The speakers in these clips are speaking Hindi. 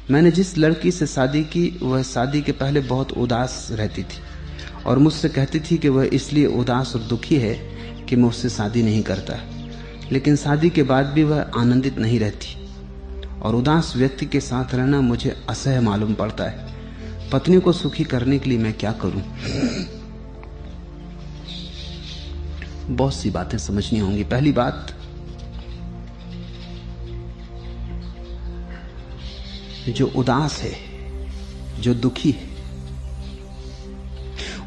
मैंने जिस लड़की से शादी की वह शादी के पहले बहुत उदास रहती थी और मुझसे कहती थी कि वह इसलिए उदास और दुखी है कि मैं उससे शादी नहीं करता, लेकिन शादी के बाद भी वह आनंदित नहीं रहती और उदास व्यक्ति के साथ रहना मुझे असह्य मालूम पड़ता है। पत्नी को सुखी करने के लिए मैं क्या करूं? बहुत सी बातें समझनी होंगी। पहली बात, जो उदास है, जो दुखी है,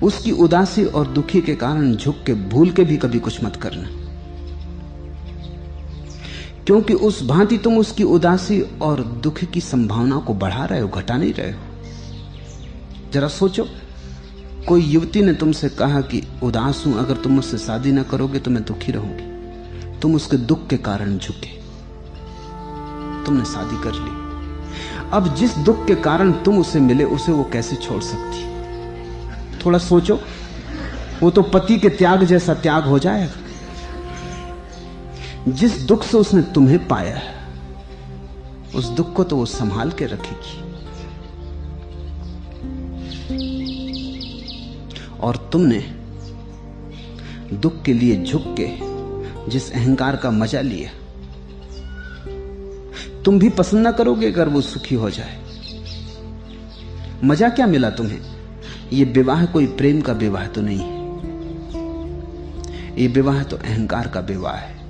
उसकी उदासी और दुखी के कारण झुक के भूल के भी कभी कुछ मत करना, क्योंकि उस भांति तुम उसकी उदासी और दुख की संभावना को बढ़ा रहे हो, घटा नहीं रहे हो। जरा सोचो, कोई युवती ने तुमसे कहा कि उदास हूं, अगर तुम मुझसे शादी ना करोगे तो मैं दुखी रहूंगी। तुम उसके दुख के कारण झुके, तुमने शादी कर ली। अब जिस दुख के कारण तुम उसे मिले, उसे वो कैसे छोड़ सकती? थोड़ा सोचो, वो तो पति के त्याग जैसा त्याग हो जाएगा। जिस दुख से उसने तुम्हें पाया, उस दुख को तो वो संभाल के रखेगी। और तुमने दुख के लिए झुक के जिस अहंकार का मजा लिया, तुम भी पसंद ना करोगे अगर वो सुखी हो जाए। मजा क्या मिला तुम्हें? ये विवाह कोई प्रेम का विवाह तो नहीं है, ये विवाह तो अहंकार का विवाह है।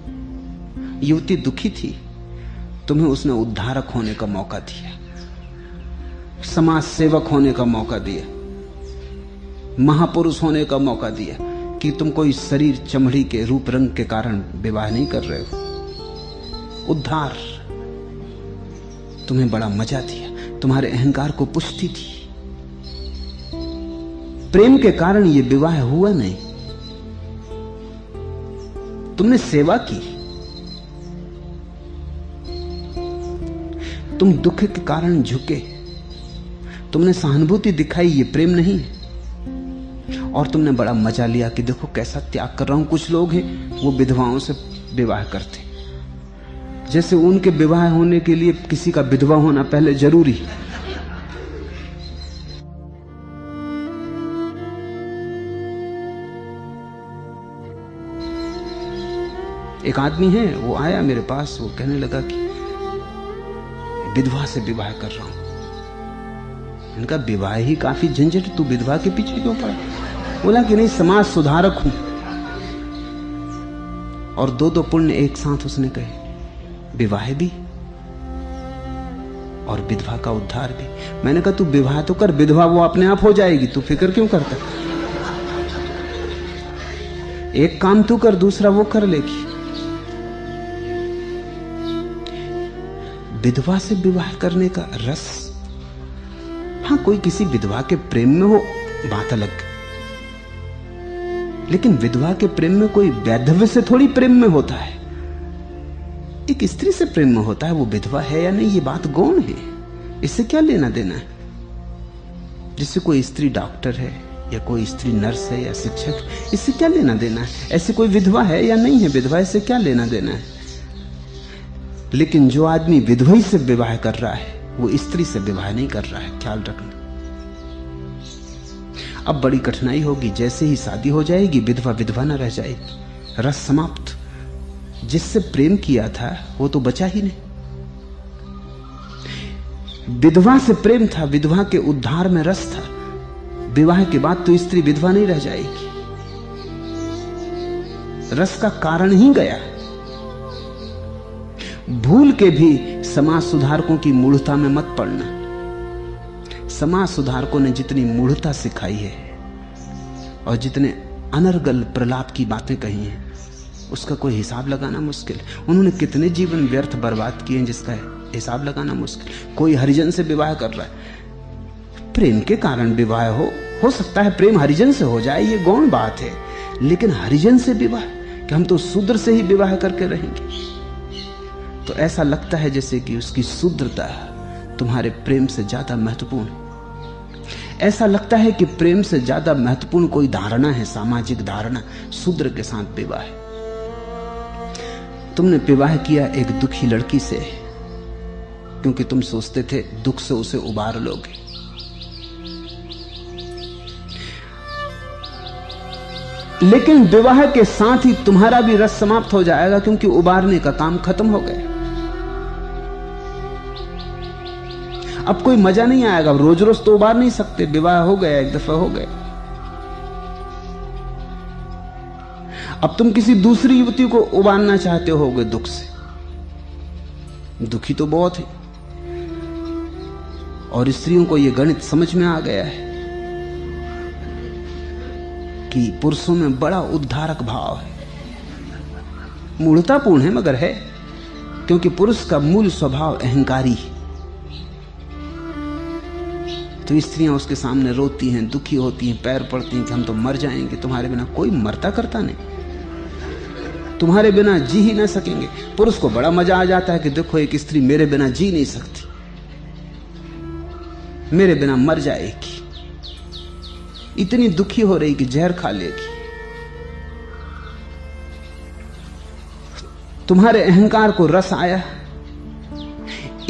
युवती दुखी थी, तुम्हें उसने उद्धारक होने का मौका दिया, समाज सेवक होने का मौका दिया, महापुरुष होने का मौका दिया कि तुम कोई शरीर चमड़ी के रूप रंग के कारण विवाह नहीं कर रहे हो। उद्धार तुम्हें बड़ा मजा दिया, तुम्हारे अहंकार को पुष्टि थी। प्रेम के कारण यह विवाह हुआ नहीं, तुमने सेवा की। तुम दुख के कारण झुके, तुमने सहानुभूति दिखाई, ये प्रेम नहीं है। और तुमने बड़ा मजा लिया कि देखो कैसा त्याग कर रहा हूं। कुछ लोग हैं वो विधवाओं से विवाह करते, जैसे उनके विवाह होने के लिए किसी का विधवा होना पहले जरूरी है। एक आदमी है, वो आया मेरे पास, वो कहने लगा कि विधवा से विवाह कर रहा हूं। इनका विवाह ही काफी झंझट, तू विधवा के पीछे क्यों पड़ा? बोला कि नहीं, समाज सुधारक हूं। और दो दो पुण्य एक साथ उसने कहे, विवाह भी और विधवा का उद्धार भी। मैंने कहा तू विवाह तो कर, विधवा वो अपने आप हो जाएगी, तू फिक्र क्यों करता? एक काम तू कर, दूसरा वो कर लेगी। विधवा से विवाह करने का रस, हां कोई किसी विधवा के प्रेम में हो, बात अलग, लेकिन विधवा के प्रेम में कोई वैधव्य से थोड़ी प्रेम में होता है। एक स्त्री से प्रेम में होता है, वो विधवा है या नहीं ये बात गौण है, इससे क्या लेना देना है। जिससे कोई स्त्री डॉक्टर है या कोई स्त्री नर्स है या शिक्षक, इससे क्या लेना देना है। ऐसे कोई विधवा है या नहीं है विधवा, इससे क्या लेना देना है। लेकिन जो आदमी विधवा से विवाह कर रहा है, वो स्त्री से विवाह नहीं कर रहा है, ख्याल रखना। अब बड़ी कठिनाई होगी, जैसे ही शादी हो जाएगी विधवा विधवा न रह जाएगी, रस समाप्त। जिससे प्रेम किया था वो तो बचा ही नहीं। विधवा से प्रेम था, विधवा के उद्धार में रस था। विवाह के बाद तो स्त्री विधवा नहीं रह जाएगी, रस का कारण ही गया। भूल के भी समाज सुधारकों की मूढ़ता में मत पड़ना। समाज सुधारकों ने जितनी मूढ़ता सिखाई है और जितने अनर्गल प्रलाप की बातें कही हैं, उसका कोई हिसाब लगाना मुश्किल। उन्होंने कितने जीवन व्यर्थ बर्बाद किए हैं जिसका हिसाब लगाना मुश्किल। कोई हरिजन से विवाह कर रहा है, प्रेम के कारण विवाह हो सकता है प्रेम हरिजन से हो जाए, ये गौण बात है, लेकिन हरिजन से विवाह, कि हम तो शूद्र से ही विवाह करके रहेंगे, तो ऐसा लगता है जैसे कि उसकी शूद्रता तुम्हारे प्रेम से ज्यादा महत्वपूर्ण। ऐसा लगता है कि प्रेम से ज्यादा महत्वपूर्ण कोई धारणा है, सामाजिक धारणा, शूद्र के साथ विवाह। तुमने विवाह किया एक दुखी लड़की से, क्योंकि तुम सोचते थे दुख से उसे उबार लोगे। लेकिन विवाह के साथ ही तुम्हारा भी रस समाप्त हो जाएगा, क्योंकि उबारने का काम खत्म हो गया। अब कोई मजा नहीं आएगा, रोज रोज तो उबार नहीं सकते, विवाह हो गया, एक दफा हो गया। अब तुम किसी दूसरी युवती को उबारना चाहते होगे दुख से, दुखी तो बहुत है। और स्त्रियों को यह गणित समझ में आ गया है कि पुरुषों में बड़ा उद्धारक भाव है, मूढ़तापूर्ण है मगर है, क्योंकि पुरुष का मूल स्वभाव अहंकारी है। तो स्त्रियां उसके सामने रोती हैं, दुखी होती हैं, पैर पड़ती हैं कि हम तो मर जाएंगे, तुम्हारे बिना। कोई मरता करता नहीं, तुम्हारे बिना जी ही ना सकेंगे। पुरुष को बड़ा मजा आ जाता है कि देखो एक स्त्री मेरे बिना जी नहीं सकती, मेरे बिना मर जाएगी, इतनी दुखी हो रही कि जहर खा लेगी। तुम्हारे अहंकार को रस आया,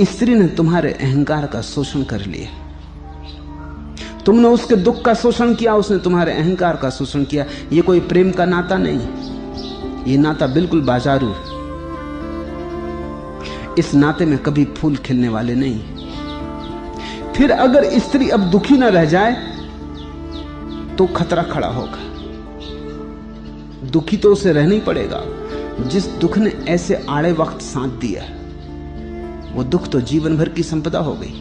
स्त्री ने तुम्हारे अहंकार का शोषण कर लिया। तुमने उसके दुख का शोषण किया, उसने तुम्हारे अहंकार का शोषण किया। यह कोई प्रेम का नाता नहीं, यह नाता बिल्कुल बाजारू है। इस नाते में कभी फूल खिलने वाले नहीं। फिर अगर स्त्री अब दुखी न रह जाए तो खतरा खड़ा होगा। दुखी तो उसे रहना ही पड़ेगा। जिस दुख ने ऐसे आड़े वक्त साथ दिया, वो दुख तो जीवन भर की संपदा हो गई।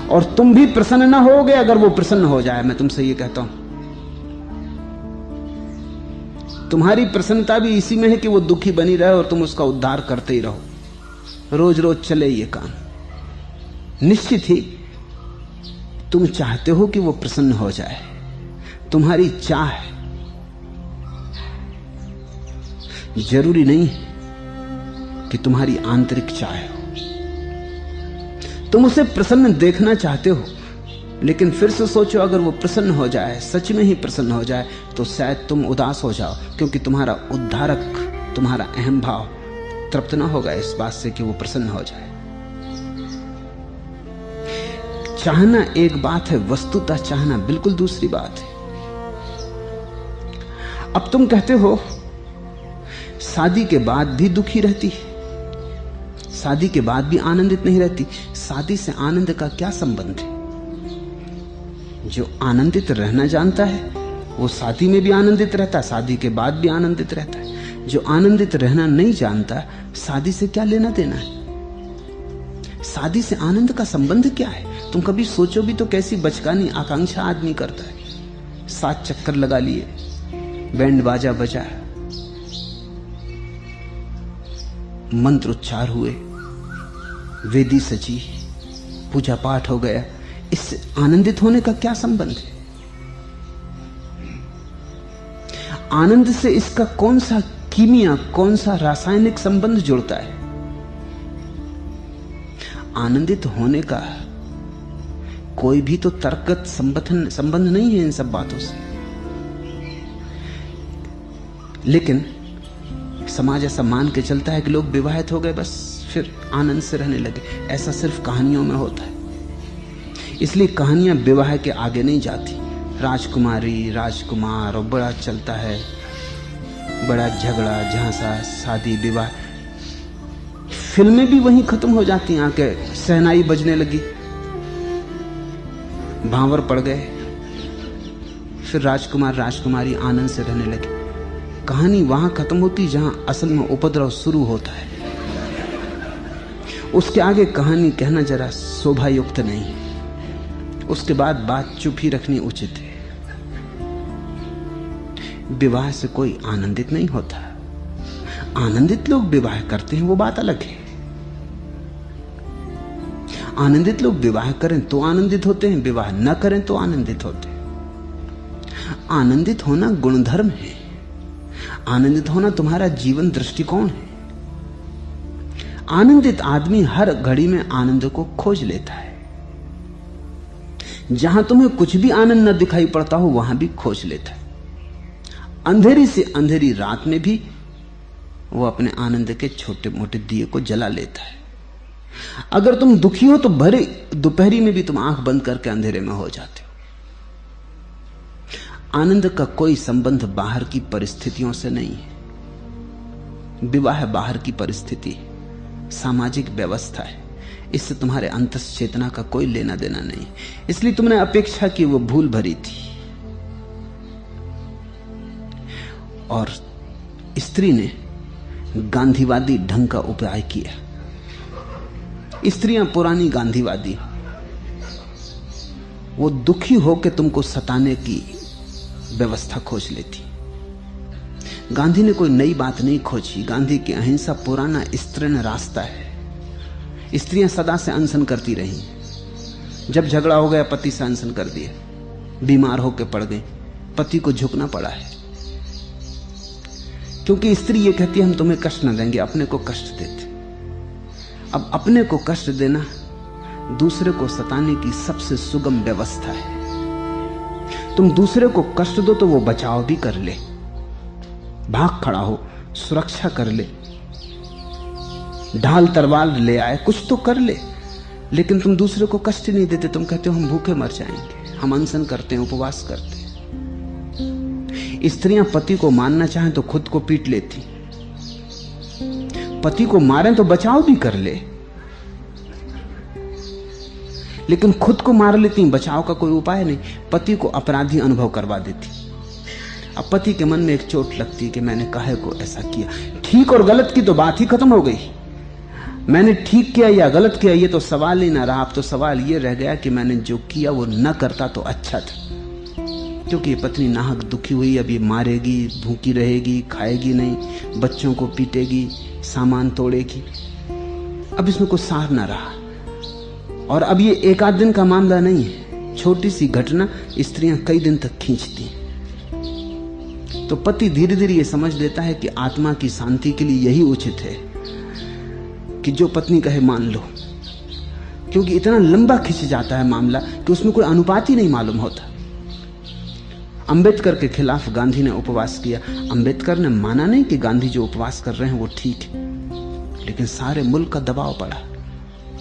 और तुम भी प्रसन्न ना होगे अगर वो प्रसन्न हो जाए। मैं तुमसे ये कहता हूं, तुम्हारी प्रसन्नता भी इसी में है कि वो दुखी बनी रहे और तुम उसका उद्धार करते ही रहो। रोज रोज चले ये काम। निश्चित ही तुम चाहते हो कि वो प्रसन्न हो जाए। तुम्हारी चाह है, जरूरी नहीं कि तुम्हारी आंतरिक चाह हो। तुम उसे प्रसन्न देखना चाहते हो, लेकिन फिर से सोचो अगर वो प्रसन्न हो जाए, सच में ही प्रसन्न हो जाए, तो शायद तुम उदास हो जाओ, क्योंकि तुम्हारा उद्धारक, तुम्हारा अहम भाव तृप्त न होगा इस बात से कि वो प्रसन्न हो जाए। चाहना एक बात है, वस्तुतः चाहना बिल्कुल दूसरी बात है। अब तुम कहते हो शादी के बाद भी दुखी रहती है, शादी के बाद भी आनंदित नहीं रहती। शादी से आनंद का क्या संबंध है? जो आनंदित रहना जानता है वो शादी में भी आनंदित रहता है, शादी के बाद भी आनंदित रहता है। जो आनंदित रहना नहीं जानता, शादी से क्या लेना देना है? शादी से आनंद का संबंध क्या है? तुम कभी सोचो भी तो कैसी बचकानी आकांक्षा आदमी करता है। 7 चक्कर लगा लिए, बैंड बाजा बजा, मंत्र उच्चार हुए, वेदी सजी, पूजा पाठ हो गया। इससे आनंदित होने का क्या संबंध है? आनंद से इसका कौन सा कीमिया, कौन सा रासायनिक संबंध जुड़ता है? आनंदित होने का कोई भी तो तर्कगत संबंध नहीं है इन सब बातों से। लेकिन समाज ऐसा मान के चलता है कि लोग विवाहित हो गए बस फिर आनंद से रहने लगे। ऐसा सिर्फ कहानियों में होता है, इसलिए कहानियां विवाह के आगे नहीं जाती। राजकुमारी, राजकुमार और बड़ा चलता है, बड़ा झगड़ा, झांसा, शादी, विवाह। फिल्में भी वहीं खत्म हो जाती हैं। आके शहनाई बजने लगी, भांवर पड़ गए, फिर राजकुमार राजकुमारी आनंद से रहने लगे। कहानी वहां खत्म होती जहां असल में उपद्रव शुरू होता है। उसके आगे कहानी कहना जरा शोभा युक्त नहीं। उसके बाद बात चुप ही रखनी उचित है। विवाह से कोई आनंदित नहीं होता। आनंदित लोग विवाह करते हैं, वो बात अलग है। आनंदित लोग विवाह करें तो आनंदित होते हैं, विवाह न करें तो आनंदित होते हैं। आनंदित होना गुणधर्म है। आनंदित होना तुम्हारा जीवन दृष्टिकोण है। आनंदित आदमी हर घड़ी में आनंद को खोज लेता है। जहां तुम्हें कुछ भी आनंद न दिखाई पड़ता हो वहां भी खोज लेता है। अंधेरी से अंधेरी रात में भी वो अपने आनंद के छोटे मोटे दिए को जला लेता है। अगर तुम दुखी हो तो भरे दोपहरी में भी तुम आंख बंद करके अंधेरे में हो जाते हो। आनंद का कोई संबंध बाहर की परिस्थितियों से नहीं है। विवाह बाहर की परिस्थिति, सामाजिक व्यवस्था है, इससे तुम्हारे अंतस चेतना का कोई लेना देना नहीं। इसलिए तुमने अपेक्षा की, वो भूल भरी थी। और स्त्री ने गांधीवादी ढंग का उपाय किया। स्त्रियां पुरानी गांधीवादी, वो दुखी होकर तुमको सताने की व्यवस्था खोज लेती। गांधी ने कोई नई बात नहीं खोजी। गांधी की अहिंसा पुराना स्त्रीण रास्ता है। स्त्रियां सदा से अनशन करती रही। जब झगड़ा हो गया पति से अनशन कर दिया, बीमार होकर पड़ गई, पति को झुकना पड़ा है। क्योंकि स्त्री ये कहती है हम तुम्हें कष्ट न देंगे, अपने को कष्ट देते। अब अपने को कष्ट देना दूसरे को सताने की सबसे सुगम व्यवस्था है। तुम दूसरे को कष्ट दो तो वो बचाव भी कर ले, भाग खड़ा हो, सुरक्षा कर ले, ढाल तलवार ले आए, कुछ तो कर ले। लेकिन तुम दूसरे को कष्ट नहीं देते। तुम कहते हो हम भूखे मर जाएंगे, हम अनशन करते हैं, उपवास करते हैं। स्त्रियां पति को मारना चाहें तो खुद को पीट लेती, पति को मारें तो बचाव भी कर ले, लेकिन खुद को मार लेती, बचाव का कोई उपाय नहीं। पति को अपराधी अनुभव करवा देती। अब पति के मन में एक चोट लगती कि मैंने काहे को ऐसा किया। ठीक और गलत की तो बात ही खत्म हो गई। मैंने ठीक किया या गलत किया ये तो सवाल ही ना रहा। अब तो सवाल ये रह गया कि मैंने जो किया वो न करता तो अच्छा था। क्योंकि ये पत्नी नाहक दुखी हुई, अब ये मारेगी, भूखी रहेगी, खाएगी नहीं, बच्चों को पीटेगी, सामान तोड़ेगी। अब इसमें कोई सार ना रहा। और अब ये एक आध दिन का मामला नहीं है, छोटी सी घटना स्त्रियां कई दिन तक खींचती हैं। तो पति धीरे धीरे ये समझ लेता है कि आत्मा की शांति के लिए यही उचित है कि जो पत्नी कहे मान लो। क्योंकि इतना लंबा खिंच जाता है मामला कि उसमें कोई अनुपात ही नहीं मालूम होता। अंबेडकर के खिलाफ गांधी ने उपवास किया। अंबेडकर ने माना नहीं कि गांधी जो उपवास कर रहे हैं वो ठीक है, लेकिन सारे मुल्क का दबाव पड़ा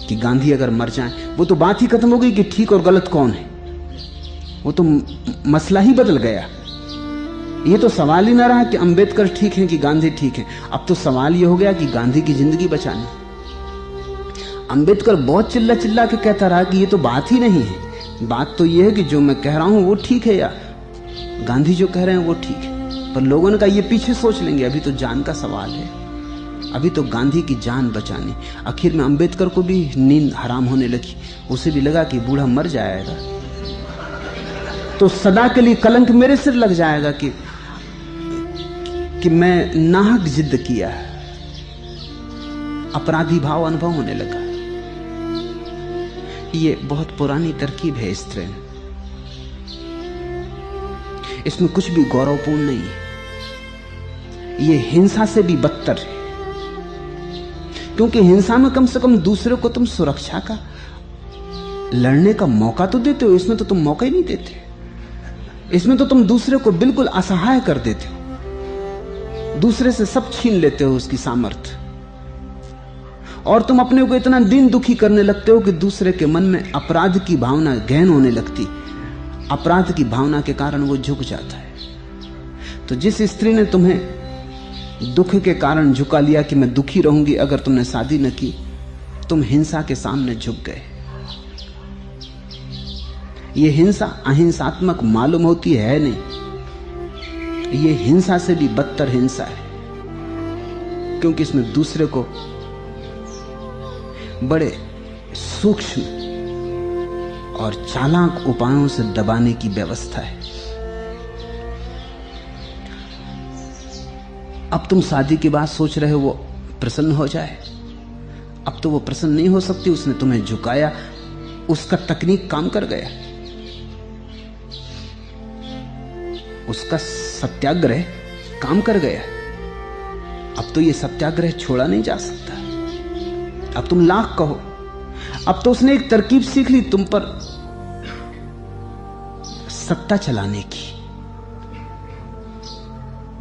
कि गांधी अगर मर जाएं, वो तो बात ही खत्म हो गई कि ठीक और गलत कौन है। वो तो मसला ही बदल गया। ये तो सवाल ही ना रहा कि अंबेडकर ठीक है कि गांधी ठीक है। अब तो सवाल ये हो गया कि गांधी की जिंदगी बचानी। अंबेडकर बहुत चिल्ला चिल्ला के कहता रहा कि ये तो बात ही नहीं है, बात तो ये है कि जो मैं कह रहा हूं वो ठीक है या गांधी जो कह रहे हैं वो ठीक है। पर लोगों ने कहा ये पीछे सोच लेंगे, अभी तो जान का सवाल है, अभी तो गांधी की जान बचानी। आखिर में अंबेडकर को भी नींद हराम होने लगी। उसे भी लगा कि बूढ़ा मर जाएगा तो सदा के लिए कलंक मेरे सिर लग जाएगा कि मैं नाहक जिद किया। अपराधी भाव अनुभव होने लगा। ये बहुत पुरानी तरकीब है स्त्री, इसमें कुछ भी गौरवपूर्ण नहीं है। ये हिंसा से भी बदतर है, क्योंकि हिंसा में कम से कम दूसरे को तुम सुरक्षा का, लड़ने का मौका तो देते हो। इसमें तो तुम मौका ही नहीं देते। इसमें तो तुम दूसरे को बिल्कुल असहाय कर देते हो, दूसरे से सब छीन लेते हो उसकी सामर्थ्य, और तुम अपने को इतना दीन दुखी करने लगते हो कि दूसरे के मन में अपराध की भावना गहन होने लगती। अपराध की भावना के कारण वो झुक जाता है। तो जिस स्त्री ने तुम्हें दुख के कारण झुका लिया कि मैं दुखी रहूंगी अगर तुमने शादी न की, तुम हिंसा के सामने झुक गए। ये हिंसा अहिंसात्मक मालूम होती है नहीं, ये हिंसा से भी बदतर हिंसा है, क्योंकि इसमें दूसरे को बड़े सूक्ष्म और चालाक उपायों से दबाने की व्यवस्था है। अब तुम शादी के बाद सोच रहे हो वो प्रसन्न हो जाए, अब तो वो प्रसन्न नहीं हो सकती। उसने तुम्हें झुकाया, उसका तकनीक काम कर गया, उसका सत्याग्रह काम कर गया। अब तो ये सत्याग्रह छोड़ा नहीं जा सकता। अब तुम लाख कहो, अब तो उसने एक तरकीब सीख ली तुम पर सत्ता चलाने की।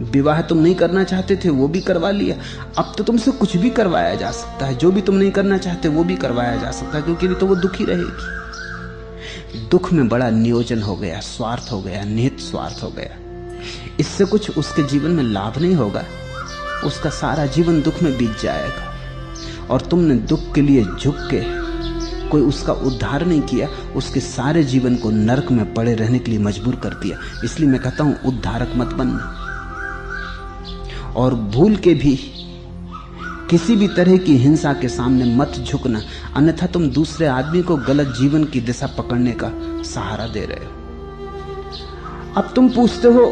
विवाह तुम नहीं करना चाहते थे, वो भी करवा लिया। अब तो तुमसे कुछ भी करवाया जा सकता है, जो भी तुम नहीं करना चाहते वो भी करवाया जा सकता है, क्योंकि नहीं तो वो दुखी रहेगी। दुख में बड़ा नियोजन हो गया, स्वार्थ हो गया, निहित स्वार्थ हो गया। इससे कुछ उसके जीवन में लाभ नहीं होगा, उसका सारा जीवन दुख में बीत जाएगा। और तुमने दुख के लिए झुक के कोई उसका उद्धार नहीं किया, उसके सारे जीवन को नरक में पड़े रहने के लिए मजबूर कर दिया। इसलिए मैं कहता हूं, उद्धारक मत बनना, और भूल के भी किसी भी तरह की हिंसा के सामने मत झुकना, अन्यथा तुम दूसरे आदमी को गलत जीवन की दिशा पकड़ने का सहारा दे रहे हो। अब तुम पूछते हो,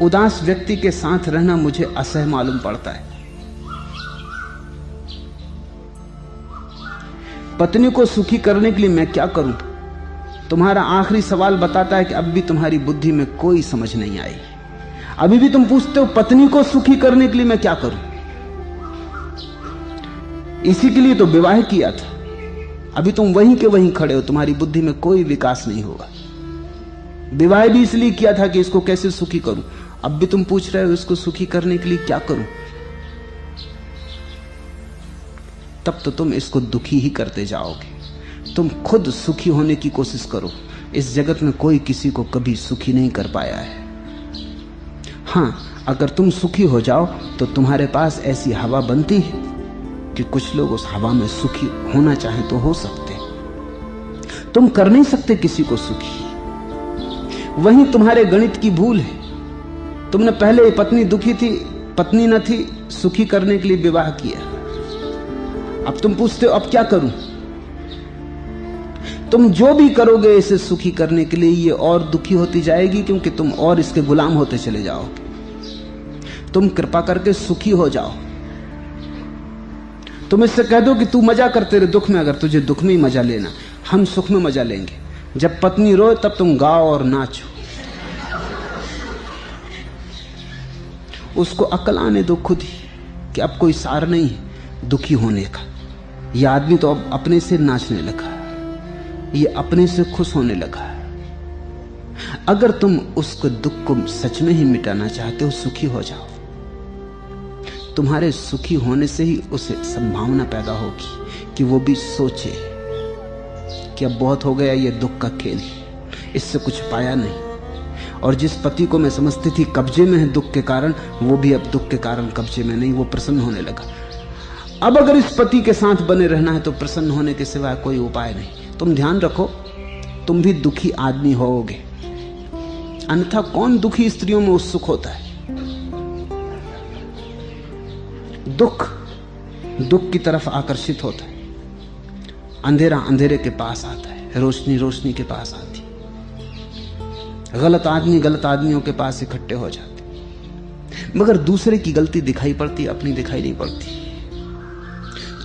उदास व्यक्ति के साथ रहना मुझे असह्य मालूम पड़ता है। पत्नी को सुखी करने के लिए मैं क्या करूं? तुम्हारा आखिरी सवाल बताता है कि अब भी तुम्हारी बुद्धि में कोई समझ नहीं आई। अभी भी तुम पूछते हो, पत्नी को सुखी करने के लिए मैं क्या करूं? इसी के लिए तो विवाह किया था। अभी तुम वहीं के वहीं खड़े हो, तुम्हारी बुद्धि में कोई विकास नहीं हुआ। विवाह भी इसलिए किया था कि इसको कैसे सुखी करूं। अब भी तुम पूछ रहे हो, इसको सुखी करने के लिए क्या करूं? तब तो तुम इसको दुखी ही करते जाओगे। तुम खुद सुखी होने की कोशिश करो। इस जगत में कोई किसी को कभी सुखी नहीं कर पाया है। हां, अगर तुम सुखी हो जाओ तो तुम्हारे पास ऐसी हवा बनती है कि कुछ लोग उस हवा में सुखी होना चाहें तो हो सकते। तुम कर नहीं सकते किसी को सुखी। वही तुम्हारे गणित की भूल है। तुमने पहले पत्नी दुखी थी, पत्नी न थी, सुखी करने के लिए विवाह किया। अब तुम पूछते हो, अब क्या करूं? तुम जो भी करोगे इसे सुखी करने के लिए, ये और दुखी होती जाएगी, क्योंकि तुम और इसके गुलाम होते चले जाओगे। तुम कृपा करके सुखी हो जाओ। तुम इससे कह दो कि तू मजा करते रहे दुख में, अगर तुझे दुख में ही मजा लेना, हम सुख में मजा लेंगे। जब पत्नी रोए तब तुम गाओ और नाचो। उसको अकल आने दो खुद ही कि अब कोई सार नहीं है दुखी होने का। यह आदमी तो अब अपने से नाचने लगा, ये अपने से खुश होने लगा। अगर तुम उसके दुख को सच में ही मिटाना चाहते हो, सुखी हो जाओ। तुम्हारे सुखी होने से ही उसे संभावना पैदा होगी कि वो भी सोचे कि अब बहुत हो गया ये दुख का खेल, इससे कुछ पाया नहीं। और जिस पति को मैं समझती थी कब्जे में है दुख के कारण, वो भी अब दुख के कारण कब्जे में नहीं, वो प्रसन्न होने लगा। अब अगर इस पति के साथ बने रहना है तो प्रसन्न होने के सिवाय कोई उपाय नहीं। तुम ध्यान रखो, तुम भी दुखी आदमी होोगे, अन्यथा कौन दुखी स्त्रियों में उत्सुक होता है? दुख की तरफ आकर्षित होता है, अंधेरा अंधेरे के पास आता है, रोशनी रोशनी के पास आती है, गलत आदमी गलत आदमियों के पास इकट्ठे हो जाते। मगर दूसरे की गलती दिखाई पड़ती, अपनी दिखाई नहीं पड़ती।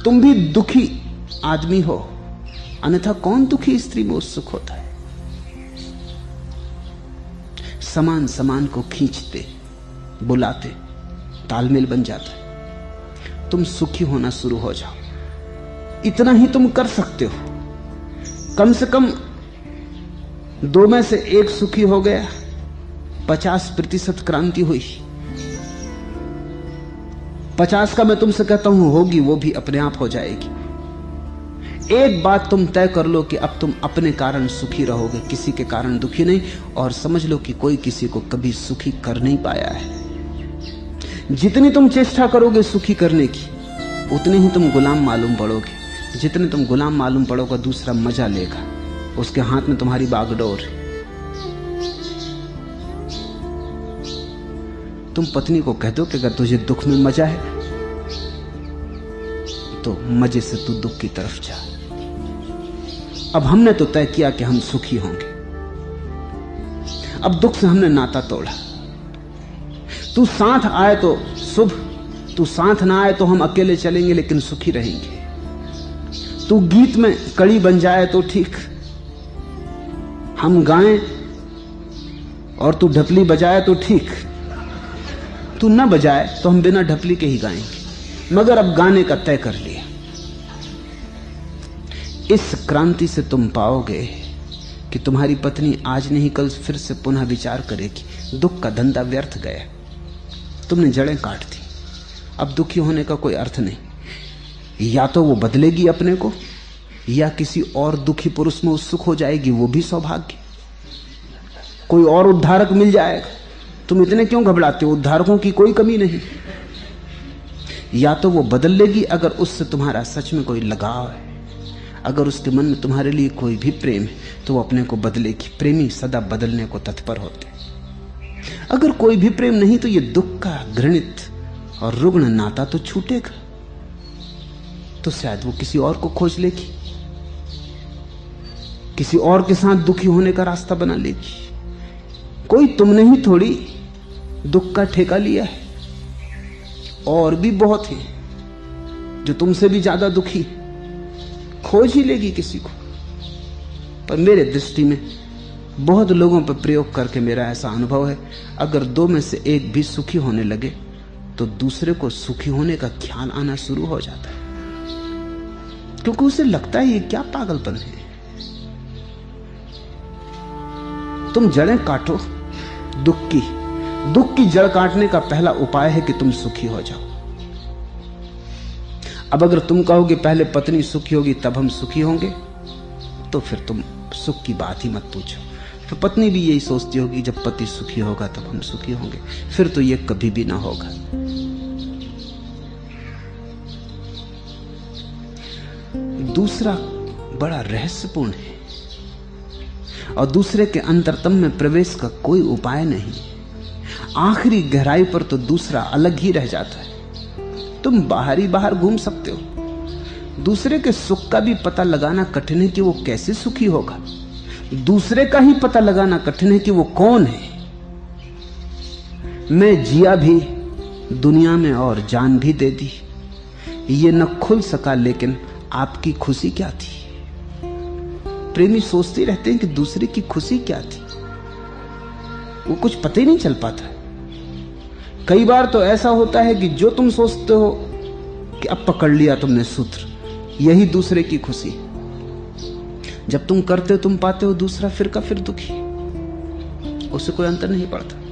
तुम भी दुखी आदमी हो, अन्यथा कौन दुखी स्त्री में उत्सुक होता है? समान समान को खींचते बुलाते तालमेल बन जाता है। तुम सुखी होना शुरू हो जाओ, इतना ही तुम कर सकते हो। कम से कम 2 में से 1 सुखी हो गया, 50% क्रांति हुई। 50 का मैं तुमसे कहता हूं होगी, वो भी अपने आप हो जाएगी। एक बात तुम तय कर लो कि अब तुम अपने कारण सुखी रहोगे, किसी के कारण दुखी नहीं। और समझ लो कि कोई किसी को कभी सुखी कर नहीं पाया है। जितनी तुम चेष्टा करोगे सुखी करने की, उतने ही तुम गुलाम मालूम पड़ोगे। जितने तुम गुलाम मालूम पड़ोगे, दूसरा मजा लेगा, उसके हाथ में तुम्हारी बागडोर। तुम पत्नी को कह दो कि अगर तुझे दुख में मजा है तो मजे से तू दुख की तरफ जा। अब हमने तो तय किया कि हम सुखी होंगे, अब दुख से हमने नाता तोड़ा। तू साथ आए तो शुभ, तू साथ ना आए तो हम अकेले चलेंगे लेकिन सुखी रहेंगे। तू गीत में कड़ी बन जाए तो ठीक, हम गाएं, और तू ढपली बजाए तो ठीक। तू ना बजाए तो हम बिना ढपली के ही गाएंगे, मगर अब गाने का तय कर लिया। इस क्रांति से तुम पाओगे कि तुम्हारी पत्नी आज नहीं कल फिर से पुनः विचार करेगी। दुख का धंधा व्यर्थ गया। तुमने जड़ें काट दी, अब दुखी होने का कोई अर्थ नहीं। या तो वो बदलेगी अपने को, या किसी और दुखी पुरुष में उत्सुक हो जाएगी, वो भी सौभाग्य। कोई और उद्धारक मिल जाएगा। तुम इतने क्यों घबराते हो? उद्धारकों की कोई कमी नहीं। या तो वो बदल लेगी अगर उससे तुम्हारा सच में कोई लगाव है, अगर उसके मन में तुम्हारे लिए कोई भी प्रेम है तो वो अपने को बदलेगी। प्रेमी सदा बदलने को तत्पर होते। अगर कोई भी प्रेम नहीं तो ये दुख का घृणित और रुग्ण नाता तो छूटेगा, तो शायद वो किसी और को खोज लेगी, किसी और के साथ दुखी होने का रास्ता बना लेगी। कोई तुमने ही थोड़ी दुख का ठेका लिया है, और भी बहुत हैं जो तुमसे भी ज्यादा दुखी, खोज ही लेगी किसी को। पर मेरे दृष्टि में बहुत लोगों पर प्रयोग करके मेरा ऐसा अनुभव है, अगर दो में से एक भी सुखी होने लगे तो दूसरे को सुखी होने का ख्याल आना शुरू हो जाता है, क्योंकि उसे लगता है ये क्या पागलपन है। तुम जड़ें काटो दुख की जड़ काटने का पहला उपाय है कि तुम सुखी हो जाओ। अब अगर तुम कहोगे पहले पत्नी सुखी होगी तब हम सुखी होंगे, तो फिर तुम सुख की बात ही मत पूछो। तो पत्नी भी यही सोचती होगी जब पति सुखी होगा तब हम सुखी होंगे, फिर तो ये कभी भी ना होगा। दूसरा बड़ा रहस्यपूर्ण है, और दूसरे के अंतरतम में प्रवेश का कोई उपाय नहीं। आखिरी गहराई पर तो दूसरा अलग ही रह जाता है। तुम बाहर ही बाहर घूम सकते हो, दूसरे के सुख का भी पता लगाना कठिन है कि वो कैसे सुखी होगा। दूसरे का ही पता लगाना कठिन है कि वो कौन है। मैं जिया भी दुनिया में और जान भी दे दी, ये न खुल सका लेकिन आपकी खुशी क्या थी। प्रेमी सोचते रहते हैं कि दूसरे की खुशी क्या थी, वो कुछ पता ही नहीं चल पाता। कई बार तो ऐसा होता है कि जो तुम सोचते हो कि अब पकड़ लिया तुमने सूत्र, यही दूसरे की खुशी। जब तुम करते हो तुम पाते हो दूसरा फिर का फिर दुखी, उससे कोई अंतर नहीं पड़ता।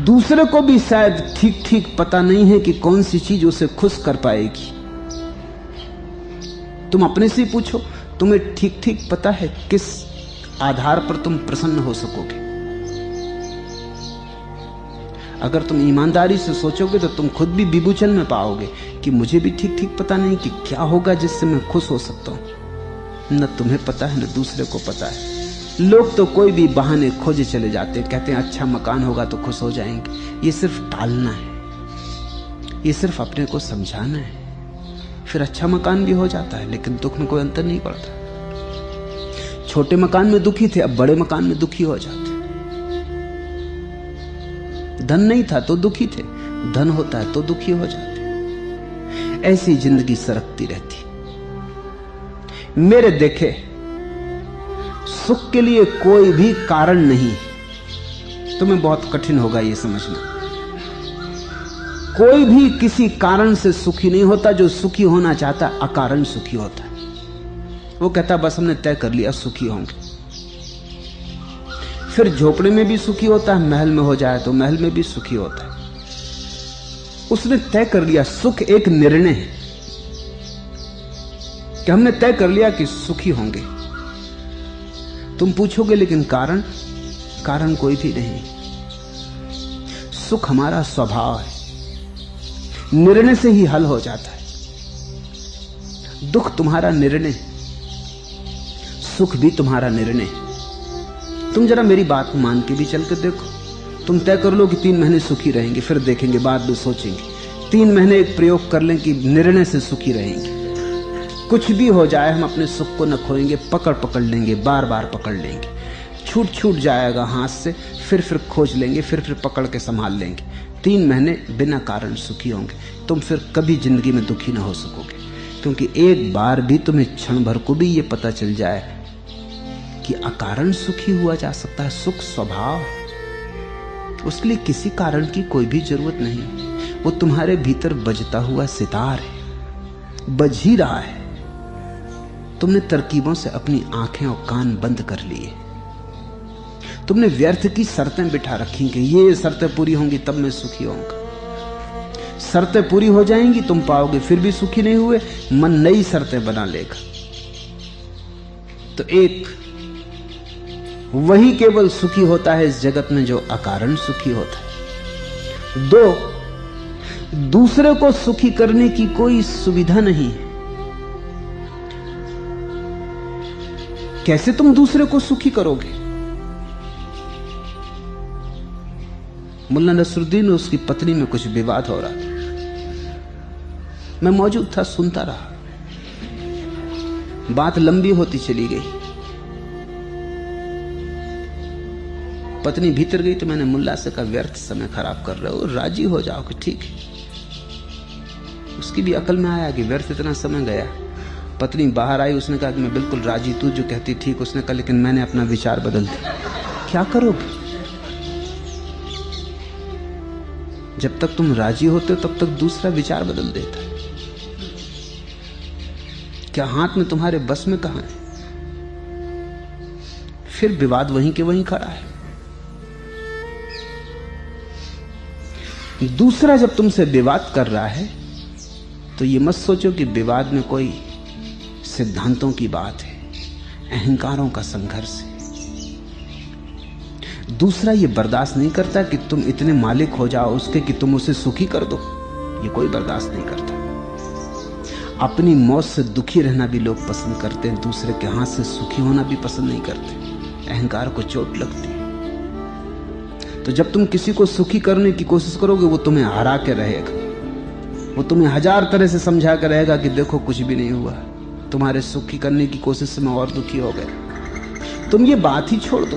दूसरे को भी शायद ठीक ठीक पता नहीं है कि कौन सी चीज उसे खुश कर पाएगी। तुम अपने से पूछो, तुम्हें ठीक ठीक पता है किस आधार पर तुम प्रसन्न हो सकोगे। अगर तुम ईमानदारी से सोचोगे तो तुम खुद भी विभूचन में पाओगे कि मुझे भी ठीक ठीक पता नहीं कि क्या होगा जिससे मैं खुश हो सकता हूं। न तुम्हें पता है न दूसरे को पता है। लोग तो कोई भी बहाने खोजे चले जाते, कहते हैं अच्छा मकान होगा तो खुश हो जाएंगे। ये सिर्फ टालना है, ये सिर्फ अपने को समझाना है। फिर अच्छा मकान भी हो जाता है लेकिन दुख में कोई अंतर नहीं पड़ता। छोटे मकान में दुखी थे, अब बड़े मकान में दुखी हो जाते। धन नहीं था तो दुखी थे, धन होता है तो दुखी हो जाते। ऐसी जिंदगी सरकती रहती। मेरे देखे सुख के लिए कोई भी कारण नहीं। तुम्हें बहुत कठिन होगा ये समझना। कोई भी किसी कारण से सुखी नहीं होता। जो सुखी होना चाहता अकारण सुखी होता है। वो कहता बस हमने तय कर लिया सुखी होंगे। फिर झोपड़े में भी सुखी होता है, महल में हो जाए तो महल में भी सुखी होता है। उसने तय कर लिया। सुख एक निर्णय है कि हमने तय कर लिया कि सुखी होंगे। तुम पूछोगे लेकिन कारण? कारण कोई भी नहीं। सुख हमारा स्वभाव है, निर्णय से ही हल हो जाता है। दुख तुम्हारा निर्णय, सुख भी तुम्हारा निर्णय। तुम जरा मेरी बात मान के भी चल कर देखो। तुम तय कर लो कि 3 महीने सुखी रहेंगे, फिर देखेंगे, बाद में सोचेंगे। 3 महीने एक प्रयोग कर लें कि निर्णय से सुखी रहेंगे। कुछ भी हो जाए हम अपने सुख को न खोएंगे, पकड़ लेंगे, बार बार पकड़ लेंगे। छूट जाएगा हाथ से, फिर खोज लेंगे, फिर पकड़ के संभाल लेंगे। 3 महीने बिना कारण सुखी होंगे। तुम फिर कभी जिंदगी में दुखी ना हो सकोगे, क्योंकि एक बार भी तुम्हें क्षण भर को भी ये पता चल जाए कि अकारण सुखी हुआ जा सकता है। सुख स्वभाव, उसके लिए किसी कारण की कोई भी जरूरत नहीं। वो तुम्हारे भीतर बजता हुआ सितार है, बज ही रहा है। तुमने तरकीबों से अपनी आंखें और कान बंद कर लिए। तुमने व्यर्थ की शर्तें बिठा रखी कि ये शर्तें पूरी होंगी तब मैं सुखी होऊंगा। शर्तें पूरी हो जाएंगी, तुम पाओगे फिर भी सुखी नहीं हुए, मन नई शर्तें बना लेगा। तो एक वही केवल सुखी होता है इस जगत में जो अकारण सुखी होता है। दो, दूसरे को सुखी करने की कोई सुविधा नहीं है। कैसे तुम दूसरे को सुखी करोगे? मुल्ला नसरुद्दीन और उसकी पत्नी में कुछ विवाद हो रहा था। मैं मौजूद था, सुनता रहा। बात लंबी होती चली गई। पत्नी भीतर गई तो मैंने मुल्ला से कहा, व्यर्थ समय खराब कर रहे हो, राजी हो जाओ कि ठीक है। उसकी भी अकल में आया कि व्यर्थ इतना समय गया। पत्नी बाहर आई, उसने कहा कि मैं बिल्कुल राजी, तू जो कहती ठीक। उसने कहा लेकिन मैंने अपना विचार बदल दिया। क्या करोगे? जब तक तुम राजी होते हो तब तक दूसरा विचार बदल देता है। क्या हाथ में तुम्हारे बस में कहां है? फिर विवाद वहीं के वहीं खड़ा है। दूसरा जब तुमसे विवाद कर रहा है तो ये मत सोचो कि विवाद में कोई सिद्धांतों की बात है, अहंकारों का संघर्ष है। दूसरा ये बर्दाश्त नहीं करता कि तुम इतने मालिक हो जाओ उसके कि तुम उसे सुखी कर दो। ये कोई बर्दाश्त नहीं करता। अपनी मौत से दुखी रहना भी लोग पसंद करते हैं, दूसरे के हाथ से सुखी होना भी पसंद नहीं करते। अहंकार को चोट लगती है। तो जब तुम किसी को सुखी करने की कोशिश करोगे वो तुम्हें हरा के रहेगा। वो तुम्हें हजार तरह से समझा कर रहेगा कि देखो कुछ भी नहीं हुआ, तुम्हारे सुखी करने की कोशिश से मैं और दुखी हो गया। तुम ये बात ही छोड़ दो।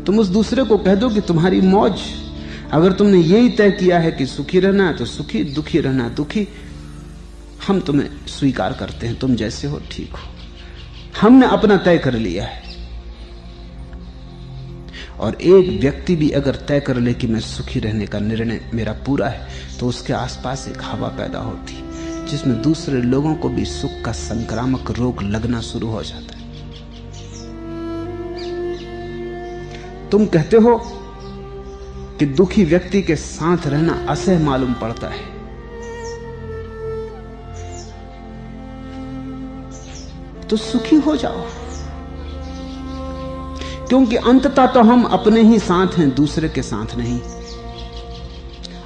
तुम उस दूसरे को कह दो कि तुम्हारी मौज, अगर तुमने यही तय किया है कि सुखी रहना है तो सुखी, दुखी रहना दुखी। हम तुम्हें स्वीकार करते हैं, तुम जैसे हो ठीक हो। हमने अपना तय कर लिया है। और एक व्यक्ति भी अगर तय कर ले कि मैं सुखी रहने का निर्णय मेरा पूरा है, तो उसके आसपास एक हवा पैदा होती जिसमें दूसरे लोगों को भी सुख का संक्रामक रोग लगना शुरू हो जाता है। तुम कहते हो कि दुखी व्यक्ति के साथ रहना असह्य मालूम पड़ता है। तो सुखी हो जाओ, क्योंकि अंततः तो हम अपने ही साथ हैं, दूसरे के साथ नहीं।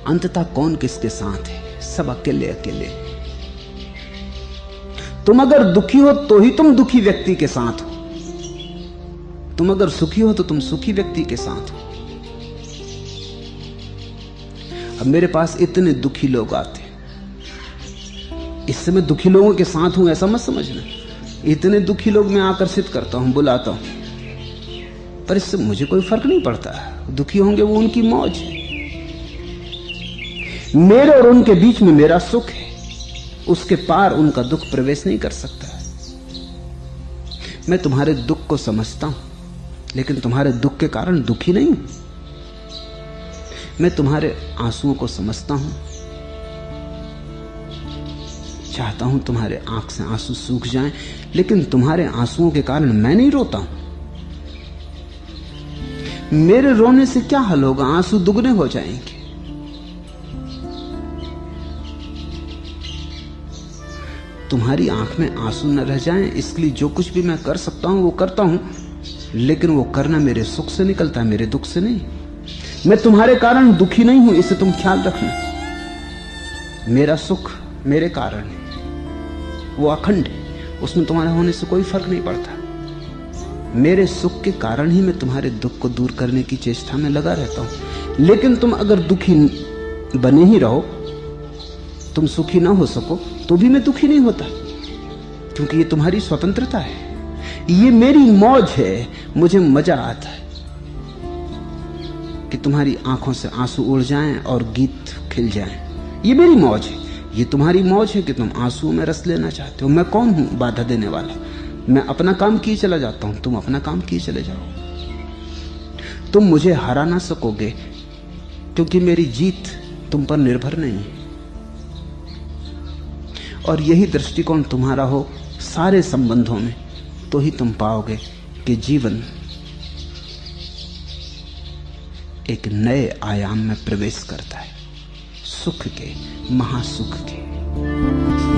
अंततः कौन किसके साथ है? सब अकेले अकेले। तुम अगर दुखी हो तो ही तुम दुखी व्यक्ति के साथ हो। तुम अगर सुखी हो तो तुम सुखी व्यक्ति के साथ हो। अब मेरे पास इतने दुखी लोग आते, इससे मैं दुखी लोगों के साथ हूं ऐसा मत समझना। इतने दुखी लोग मैं आकर्षित करता हूं, बुलाता हूं, पर इससे मुझे कोई फर्क नहीं पड़ता। दुखी होंगे वो उनकी मौज है। मेरे और उनके बीच में मेरा सुख है, उसके पार उनका दुख प्रवेश नहीं कर सकता। मैं तुम्हारे दुख को समझता हूं, लेकिन तुम्हारे दुख के कारण दुखी नहीं हूं। मैं तुम्हारे आंसुओं को समझता हूं, चाहता हूं तुम्हारे आंख से आंसू सूख जाएं, लेकिन तुम्हारे आंसुओं के कारण मैं नहीं रोता हूं। मेरे रोने से क्या हल होगा? आंसू दुगने हो जाएंगे। तुम्हारी आंख में आंसू न रह जाएं, इसलिए जो कुछ भी मैं कर सकता हूं वो करता हूं, लेकिन वो करना मेरे सुख से निकलता है, मेरे दुख से नहीं। मैं तुम्हारे कारण दुखी नहीं हूं, इसे तुम ख्याल रखना। मेरा सुख मेरे कारण है, वो अखंड है, उसमें तुम्हारे होने से कोई फर्क नहीं पड़ता। मेरे सुख के कारण ही मैं तुम्हारे दुख को दूर करने की चेष्टा में लगा रहता हूं। लेकिन तुम अगर दुखी बने ही रहो, तुम सुखी ना हो सको, तो भी मैं दुखी नहीं होता, क्योंकि ये तुम्हारी स्वतंत्रता है, ये मेरी मौज है। मुझे मजा आता है कि तुम्हारी आंखों से आंसू उड़ जाएं और गीत खिल जाएं। ये मेरी मौज है। ये तुम्हारी मौज है कि तुम आंसुओं में रस लेना चाहते हो। मैं कौन हूं बाधा देने वाला? मैं अपना काम किए चला जाता हूं, तुम अपना काम किए चले जाओ। तुम मुझे हरा ना सकोगे, क्योंकि मेरी जीत तुम पर निर्भर नहीं है। और यही दृष्टिकोण तुम्हारा हो, सारे संबंधों में, तो ही तुम पाओगे कि जीवन एक नए आयाम में प्रवेश करता है, सुख के, महासुख के।